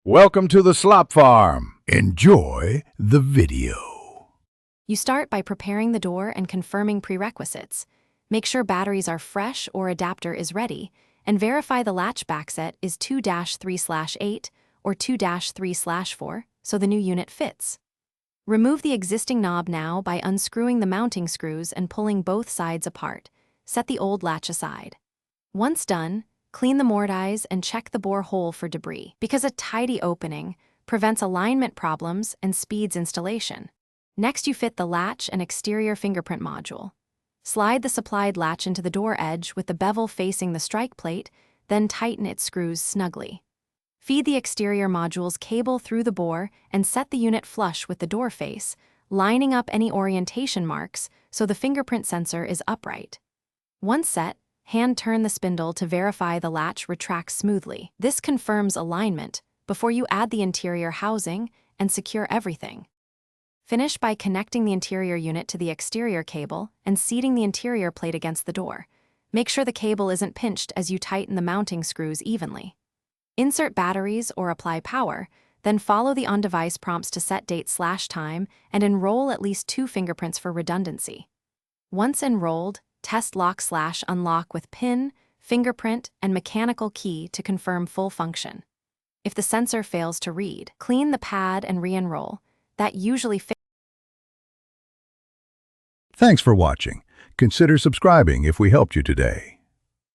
Welcome to the Slop Farm. Enjoy the video. You start by preparing the door and confirming prerequisites. Make sure batteries are fresh or adapter is ready, and verify the latch backset is 2-3/8 or 2-3/4 so the new unit fits. Remove the existing knob now by unscrewing the mounting screws and pulling both sides apart. Set the old latch aside. Once done, clean the mortise and check the bore hole for debris, because a tidy opening prevents alignment problems and speeds installation. Next, you fit the latch and exterior fingerprint module. Slide the supplied latch into the door edge with the bevel facing the strike plate, then tighten its screws snugly. Feed the exterior module's cable through the bore and set the unit flush with the door face, lining up any orientation marks so the fingerprint sensor is upright. Once set, hand turn the spindle to verify the latch retracts smoothly. This confirms alignment before you add the interior housing and secure everything. Finish by connecting the interior unit to the exterior cable and seating the interior plate against the door. Make sure the cable isn't pinched as you tighten the mounting screws evenly. Insert batteries or apply power, then follow the on-device prompts to set date/time and enroll at least 2 fingerprints for redundancy. Once enrolled, test lock/unlock with PIN, fingerprint, and mechanical key to confirm full function. If the sensor fails to read, clean the pad and re-enroll. That usually Thanks for watching. Consider subscribing if we helped you today.